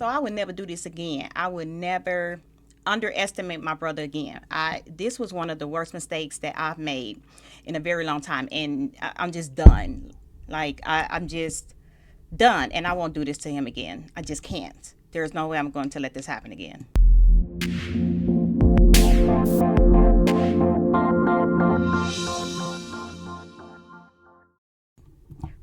So I would never do this again. I would never underestimate my brother again. This was one of the worst mistakes that I've made in a very long time, and I'm just done. Like I'm just done, and I won't do this to him again. I just can't. There's no way I'm going to let this happen again.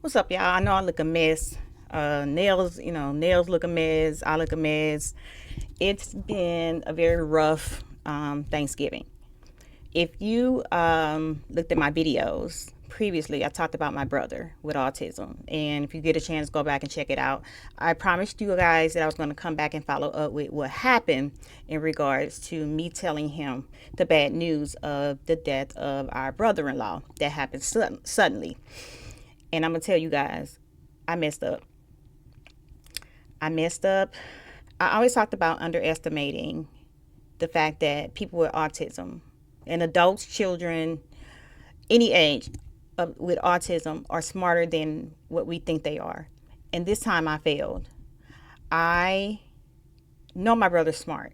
What's up, y'all? I know I look a mess. Nails look a mess. I look a mess. It's been a very rough Thanksgiving. If you looked at my videos previously, I talked about my brother with autism. And if you get a chance, go back and check it out. I promised you guys that I was going to come back and follow up with what happened in regards to me telling him the bad news of the death of our brother-in-law that happened suddenly. And I'm going to tell you guys, I messed up. I messed up. I always talked about underestimating the fact that people with autism and adults, children, any age with autism are smarter than what we think they are. And this time I failed. I know my brother's smart,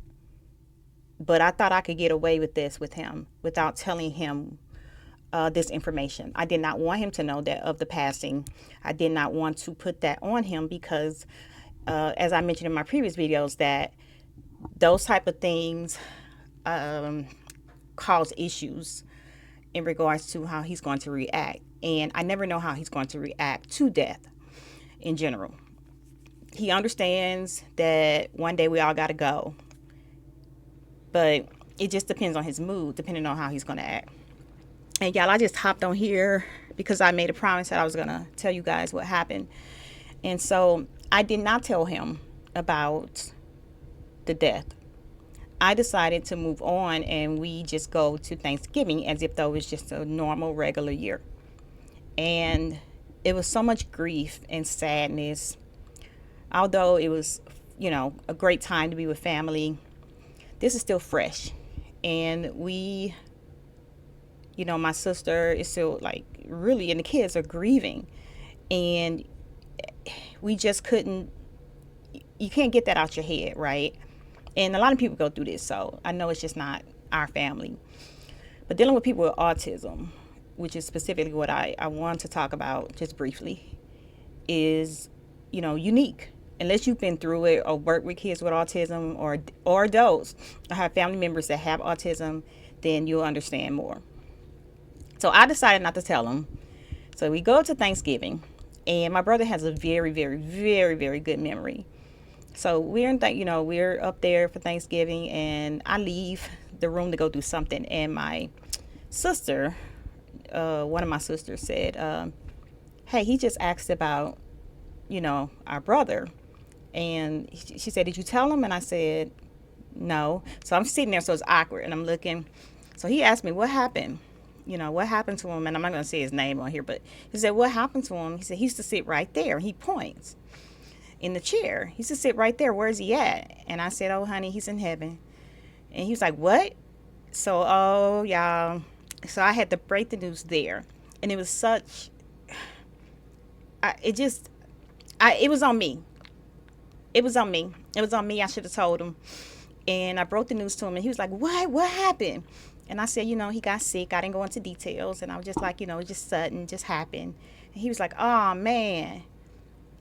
but I thought I could get away with this with him without telling him this information. I did not want him to know that of the passing. I did not want to put that on him because, as I mentioned in my previous videos, that those type of things cause issues in regards to how he's going to react. And I never know how he's going to react to death in general. He understands that one day we all got to go, but it just depends on his mood, depending on how he's going to act. And y'all, I just hopped on here because I made a promise that I was going to tell you guys what happened. And so I did not tell him about the death. I decided to move on and we just go to Thanksgiving as if though it was just a normal, regular year. And it was so much grief and sadness. Although it was, a great time to be with family, this is still fresh. And we, my sister is still really, and the kids are grieving. And we just couldn't, you can't get that out your head, right? And a lot of people go through this, so I know it's just not our family. But dealing with people with autism, which is specifically what I want to talk about just briefly, is, unique. Unless you've been through it or worked with kids with autism or adults or have family members that have autism, then you'll understand more. So I decided not to tell them. So we go to Thanksgiving, and my brother has a very, very, very, very good memory. So we're up there for Thanksgiving, and I leave the room to go do something. And my sister, one of my sisters said, hey, he just asked about, our brother. And she said, did you tell him? And I said, no. So I'm sitting there, so it's awkward, and I'm looking. So he asked me, what happened? What happened to him? And I'm not going to say his name on here, but he said, what happened to him? He said, he used to sit right there. He points in the chair. He used to sit right there. Where's he at? And I said, oh, honey, he's in heaven. And he was like, what? So, oh, y'all. So I had to break the news there. And it was such, it was on me. It was on me. It was on me. I should have told him. And I broke the news to him, and he was like, what? What happened? And I said, he got sick. I didn't go into details. And I was just like, it just sudden, just happened. And he was like, oh, man.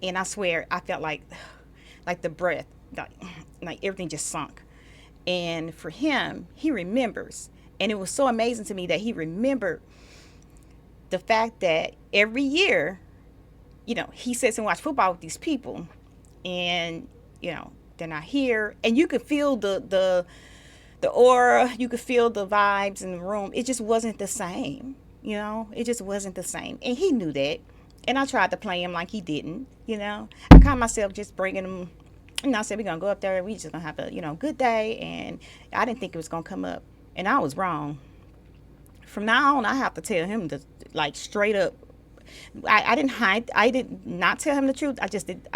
And I swear, I felt like the breath, like everything just sunk. And for him, he remembers. And it was so amazing to me that he remembered the fact that every year, he sits and watches football with these people. And, they're not here. And you could feel the aura. You could feel the vibes in the room. It just wasn't the same. It just wasn't the same. And he knew that. And I tried to play him like he didn't, I caught myself just bringing him, and I said, we're going to go up there. We just going to have a, good day. And I didn't think it was going to come up. And I was wrong. From now on, I have to tell him straight up. I didn't hide. I did not tell him the truth. I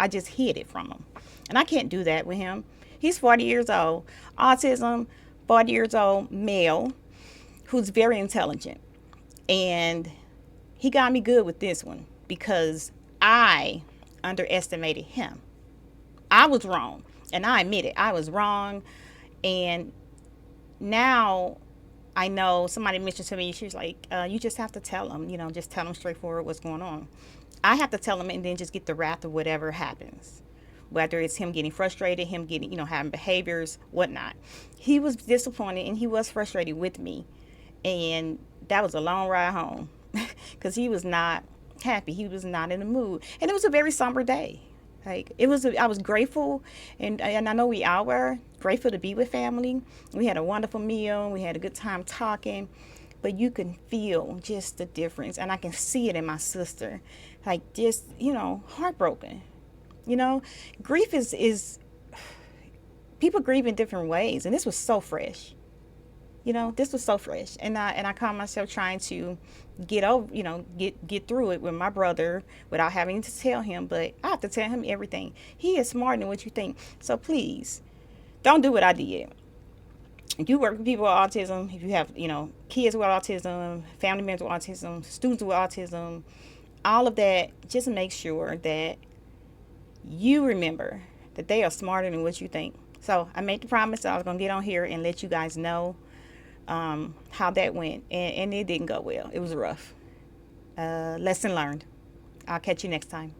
just hid it from him. And I can't do that with him. He's 40 years old, autism, 40 years old, male, who's very intelligent. And he got me good with this one because I underestimated him. I was wrong, and I admit it. I was wrong, and now I know somebody mentioned to me. She was like, "You just have to tell them. Just tell them straightforward what's going on." I have to tell them, and then just get the wrath of whatever happens, whether it's him getting frustrated, him getting, having behaviors, whatnot. He was disappointed and he was frustrated with me, and that was a long ride home because he was not happy. He was not in the mood, and it was a very somber day. Like it was, I was grateful, and I know we all were grateful to be with family. We had a wonderful meal. We had a good time talking, but you can feel just the difference, and I can see it in my sister, like just heartbroken. You know, grief is people grieve in different ways, and this was so fresh. This was so fresh, and I caught myself trying to get over, get through it with my brother without having to tell him. But I have to tell him everything. He is smarter than what you think. So please, don't do what I did. If you work with people with autism, if you have kids with autism, family members with autism, students with autism, all of that, just make sure that you remember that they are smarter than what you think. So I made the promise that I was going to get on here and let you guys know how that went, and it didn't go well. It was rough. Lesson learned. I'll catch you next time.